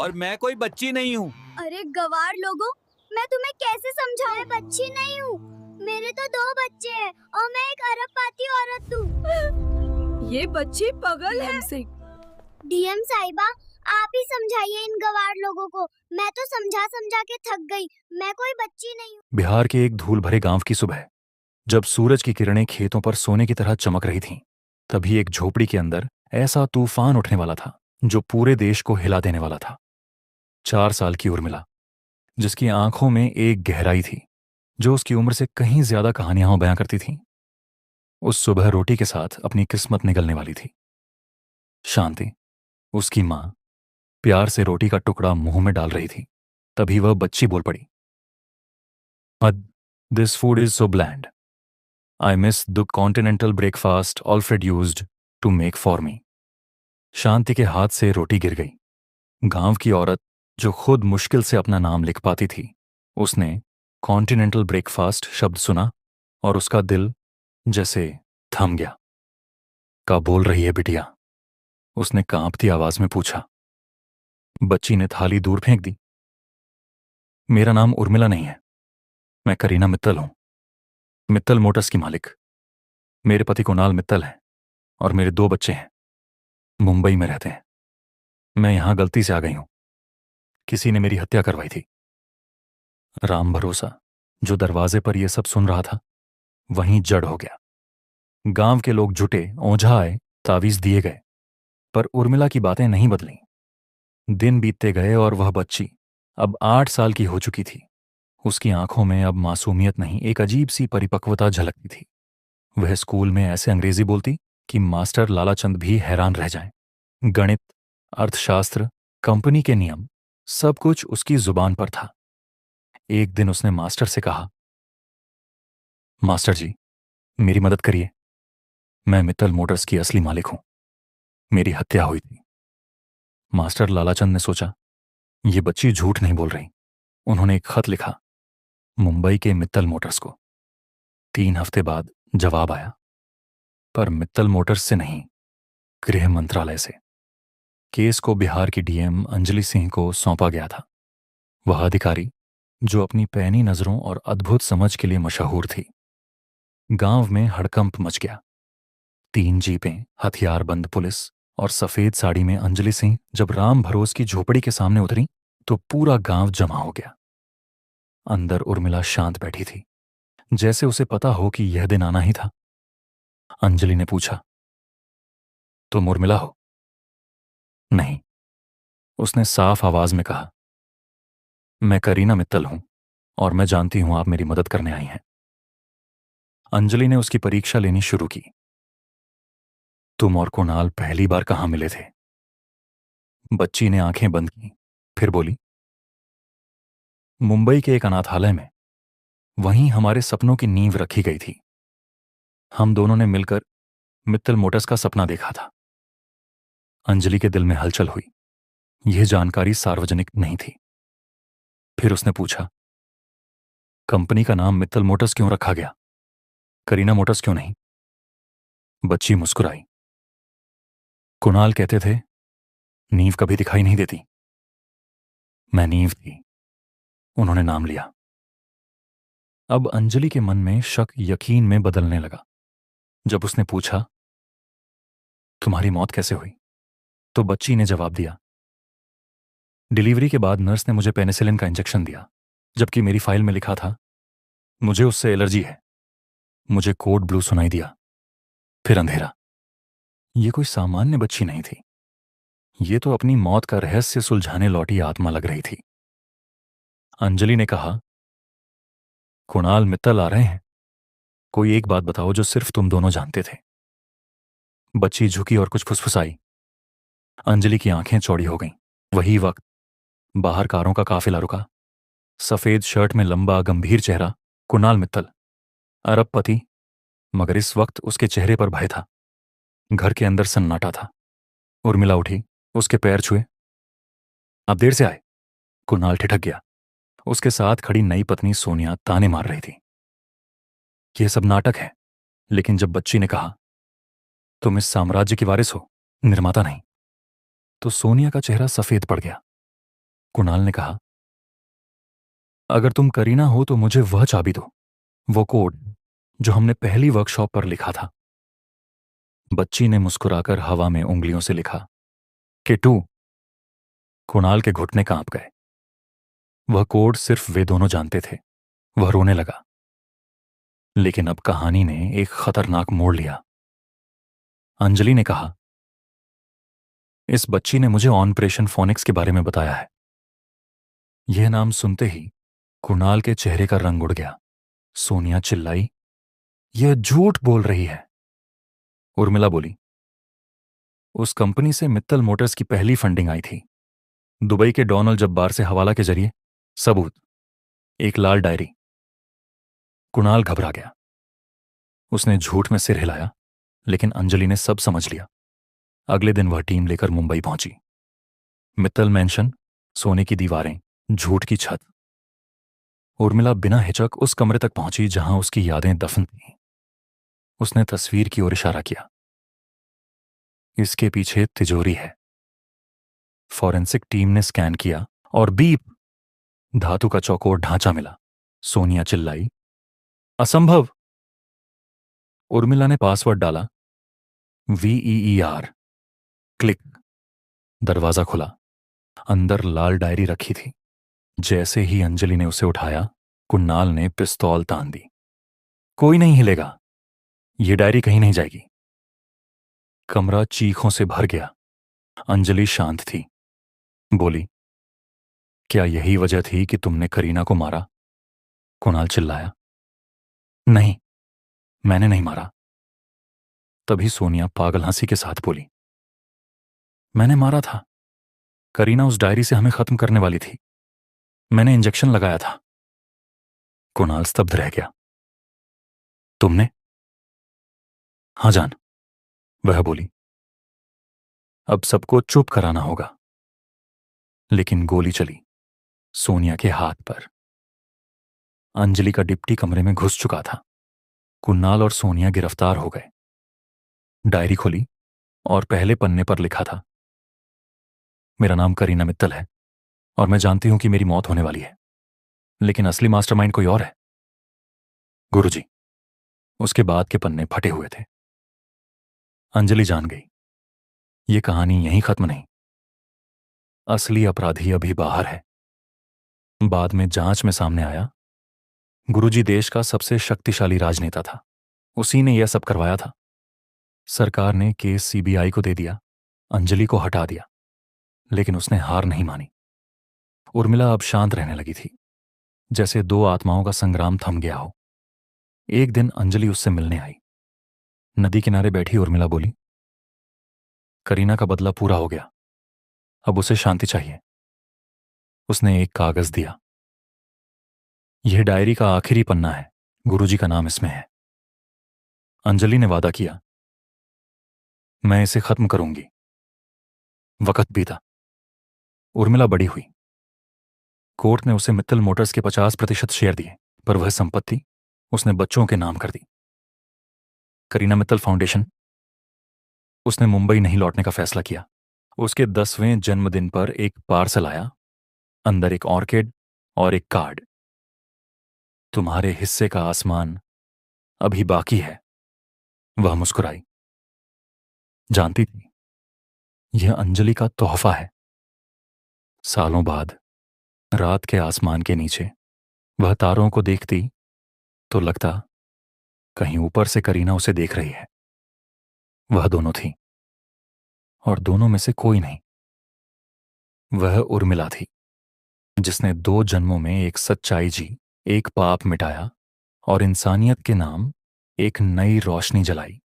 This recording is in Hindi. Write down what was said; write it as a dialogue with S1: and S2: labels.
S1: और मैं कोई बच्ची नहीं हूँ।
S2: अरे गवार लोगों, मैं तुम्हें कैसे समझाऊं? मैं बच्ची नहीं हूँ। मेरे तो 2 बच्चे हैं और मैं एक अरबपाती औरत हूँ।
S3: ये बच्ची पागल है।
S2: डीएम साहिबा, आप ही समझाइए इन गवार लोगों को। मैं तो समझा समझा के थक गई। मैं कोई बच्ची नहीं हूँ।
S4: बिहार के एक धूल भरे गांव की सुबह, जब सूरज की किरणें खेतों पर सोने की तरह चमक रही थीं, तभी एक झोपड़ी के अंदर ऐसा तूफान उठने वाला था जो पूरे देश को हिला देने वाला था। 4 साल की उर्मिला, जिसकी आंखों में एक गहराई थी जो उसकी उम्र से कहीं ज्यादा कहानियां बयां करती थीं, उस सुबह रोटी के साथ अपनी किस्मत निगलने वाली थी। शांति, उसकी मां, प्यार से रोटी का टुकड़ा मुंह में डाल रही थी। तभी वह बच्ची बोल पड़ी, this food is so bland. I miss the continental breakfast Alfred used to make for me. शांति के हाथ से रोटी गिर गई। गांव की औरत जो खुद मुश्किल से अपना नाम लिख पाती थी, उसने कॉन्टिनेंटल ब्रेकफास्ट शब्द सुना और उसका दिल जैसे थम गया। क्या बोल रही है बिटिया? उसने कांपती आवाज में पूछा। बच्ची ने थाली दूर फेंक दी। मेरा नाम उर्मिला नहीं है, मैं करीना मित्तल हूं, मित्तल मोटर्स की मालिक। मेरे पति कुणाल मित्तल हैं और मेरे 2 बच्चे हैं, मुंबई में रहते हैं। मैं यहां गलती से आ गई हूं, किसी ने मेरी हत्या करवाई थी। राम भरोसा, जो दरवाजे पर यह सब सुन रहा था, वहीं जड़ हो गया। गांव के लोग जुटे, ओझा आए, तावीज दिए गए, पर उर्मिला की बातें नहीं बदलीं। दिन बीतते गए और वह बच्ची अब 8 साल की हो चुकी थी। उसकी आंखों में अब मासूमियत नहीं, एक अजीब सी परिपक्वता झलकती थी। वह स्कूल में ऐसे अंग्रेजी बोलती कि मास्टर लालाचंद भी हैरान रह जाएं। गणित, अर्थशास्त्र, कंपनी के नियम, सब कुछ उसकी जुबान पर था। एक दिन उसने मास्टर से कहा, मास्टर जी, मेरी मदद करिए। मैं मित्तल मोटर्स की असली मालिक हूं, मेरी हत्या हुई थी। मास्टर लालाचंद ने सोचा, ये बच्ची झूठ नहीं बोल रही। उन्होंने एक खत लिखा मुंबई के मित्तल मोटर्स को। 3 हफ्ते बाद जवाब आया, पर मित्तल मोटर्स से नहीं, गृह मंत्रालय से। केस को बिहार की डीएम अंजलि सिंह को सौंपा गया था। वह अधिकारी जो अपनी पैनी नजरों और अद्भुत समझ के लिए मशहूर थी। गांव में हड़कंप मच गया। 3 जीपें, हथियारबंद पुलिस और सफेद साड़ी में अंजलि सिंह जब राम भरोस की झोपड़ी के सामने उतरी तो पूरा गांव जमा हो गया। अंदर उर्मिला शांत बैठी थी, जैसे उसे पता हो कि यह दिन आना ही था। अंजलि ने पूछा, तुम उर्मिला हो? नहीं, उसने साफ आवाज में कहा। मैं करीना मित्तल हूं और मैं जानती हूं आप मेरी मदद करने आई हैं। अंजलि ने उसकी परीक्षा लेनी शुरू की। तुम और कुणाल पहली बार कहां मिले थे? बच्ची ने आंखें बंद की, फिर बोली, मुंबई के एक अनाथालय में। वहीं हमारे सपनों की नींव रखी गई थी। हम दोनों ने मिलकर मित्तल मोटर्स का सपना देखा था। अंजलि के दिल में हलचल हुई। यह जानकारी सार्वजनिक नहीं थी। फिर उसने पूछा, कंपनी का नाम मित्तल मोटर्स क्यों रखा गया, करीना मोटर्स क्यों नहीं? बच्ची मुस्कुराई। कुणाल कहते थे, नींव कभी दिखाई नहीं देती। मैं नींव थी, उन्होंने नाम लिया। अब अंजलि के मन में शक यकीन में बदलने लगा। जब उसने पूछा, तुम्हारी मौत कैसे हुई, तो बच्ची ने जवाब दिया, डिलीवरी के बाद नर्स ने मुझे पेनिसिलिन का इंजेक्शन दिया, जबकि मेरी फाइल में लिखा था मुझे उससे एलर्जी है। मुझे कोड ब्लू सुनाई दिया, फिर अंधेरा। ये कोई सामान्य बच्ची नहीं थी, ये तो अपनी मौत का रहस्य सुलझाने लौटी आत्मा लग रही थी। अंजलि ने कहा, कुणाल मित्तल आ रहे हैं, कोई एक बात बताओ जो सिर्फ तुम दोनों जानते थे। बच्ची झुकी और कुछ फुसफुसाई। अंजलि की आंखें चौड़ी हो गईं। वही वक्त बाहर कारों का काफिला रुका। सफेद शर्ट में लंबा गंभीर चेहरा कुणाल मित्तल, अरबपति, मगर इस वक्त उसके चेहरे पर भय था। घर के अंदर सन्नाटा था। उर्मिला उठी, उसके पैर छुए। आप देर से आए। कुणाल ठिठक गया। उसके साथ खड़ी नई पत्नी सोनिया ताने मार रही थी। यह सब नाटक है। लेकिन जब बच्ची ने कहा, तुम इस साम्राज्य की वारिस हो, निर्माता नहीं, तो सोनिया का चेहरा सफेद पड़ गया। कुणाल ने कहा, अगर तुम करीना हो तो मुझे वह चाबी दो, वो कोड जो हमने पहली वर्कशॉप पर लिखा था। बच्ची ने मुस्कुराकर हवा में उंगलियों से लिखा, किटू। कुणाल के घुटने कांप गए। वह कोड सिर्फ वे दोनों जानते थे। वह रोने लगा। लेकिन अब कहानी ने एक खतरनाक मोड़ लिया। अंजलि ने कहा, इस बच्ची ने मुझे ऑपरेशन फोनिक्स के बारे में बताया है। यह नाम सुनते ही कुणाल के चेहरे का रंग उड़ गया। सोनिया चिल्लाई, यह झूठ बोल रही है। उर्मिला बोली, उस कंपनी से मित्तल मोटर्स की पहली फंडिंग आई थी, दुबई के डोनाल्ड जब्बार से हवाला के जरिए। सबूत, एक लाल डायरी। कुणाल घबरा गया। उसने झूठ में सिर हिलाया, लेकिन अंजलि ने सब समझ लिया। अगले दिन वह टीम लेकर मुंबई पहुंची। मित्तल मैंशन, सोने की दीवारें, झूठ की छत। उर्मिला बिना हिचक उस कमरे तक पहुंची जहां उसकी यादें दफन थीं। उसने तस्वीर की ओर इशारा किया। इसके पीछे तिजोरी है। फॉरेंसिक टीम ने स्कैन किया और बीप, धातु का चौकोर ढांचा मिला। सोनिया चिल्लाई, असंभव। उर्मिला ने पासवर्ड डाला, VEER। क्लिक। दरवाजा खुला। अंदर लाल डायरी रखी थी। जैसे ही अंजलि ने उसे उठाया, कुणाल ने पिस्तौल तान दी। कोई नहीं हिलेगा, यह डायरी कहीं नहीं जाएगी। कमरा चीखों से भर गया। अंजलि शांत थी। बोली, क्या यही वजह थी कि तुमने करीना को मारा? कुणाल चिल्लाया, नहीं, मैंने नहीं मारा। तभी सोनिया पागल हंसी के साथ बोली, मैंने मारा था। करीना उस डायरी से हमें खत्म करने वाली थी। मैंने इंजेक्शन लगाया था। कुणाल स्तब्ध रह गया। तुमने? हां जान, वह बोली। अब सबको चुप कराना होगा। लेकिन गोली चली सोनिया के हाथ पर। अंजलि का डिप्टी कमरे में घुस चुका था। कुणाल और सोनिया गिरफ्तार हो गए। डायरी खोली और पहले पन्ने पर लिखा था, मेरा नाम करीना मित्तल है और मैं जानती हूं कि मेरी मौत होने वाली है, लेकिन असली मास्टरमाइंड कोई और है। गुरुजी। उसके बाद के पन्ने फटे हुए थे। अंजलि जान गई, यह कहानी यहीं खत्म नहीं। असली अपराधी अभी बाहर है। बाद में जांच में सामने आया, गुरुजी देश का सबसे शक्तिशाली राजनेता था। उसी ने यह सब करवाया था। सरकार ने केस CBI को दे दिया, अंजलि को हटा दिया, लेकिन उसने हार नहीं मानी। उर्मिला अब शांत रहने लगी थी, जैसे दो आत्माओं का संग्राम थम गया हो। एक दिन अंजलि उससे मिलने आई। नदी किनारे बैठी उर्मिला बोली, करीना का बदला पूरा हो गया, अब उसे शांति चाहिए। उसने एक कागज दिया। यह डायरी का आखिरी पन्ना है, गुरुजी का नाम इसमें है। अंजलि ने वादा किया, मैं इसे खत्म करूंगी। वक्त बीता। उर्मिला बड़ी हुई। कोर्ट ने उसे मित्तल मोटर्स के 50% शेयर दिए, पर वह संपत्ति उसने बच्चों के नाम कर दी। करीना मित्तल फाउंडेशन, उसने मुंबई नहीं लौटने का फैसला किया। उसके 10वें जन्मदिन पर एक पार्सल आया, अंदर एक ऑर्किड और एक कार्ड। तुम्हारे हिस्से का आसमान अभी बाकी है। वह मुस्कुराई। जानती थी यह अंजलि का तोहफा है। सालों बाद रात के आसमान के नीचे वह तारों को देखती तो लगता कहीं ऊपर से करीना उसे देख रही है। वह दोनों थी, और दोनों में से कोई नहीं। वह उर्मिला थी, जिसने 2 जन्मों में एक सच्चाई जी, एक पाप मिटाया और इंसानियत के नाम एक नई रोशनी जलाई।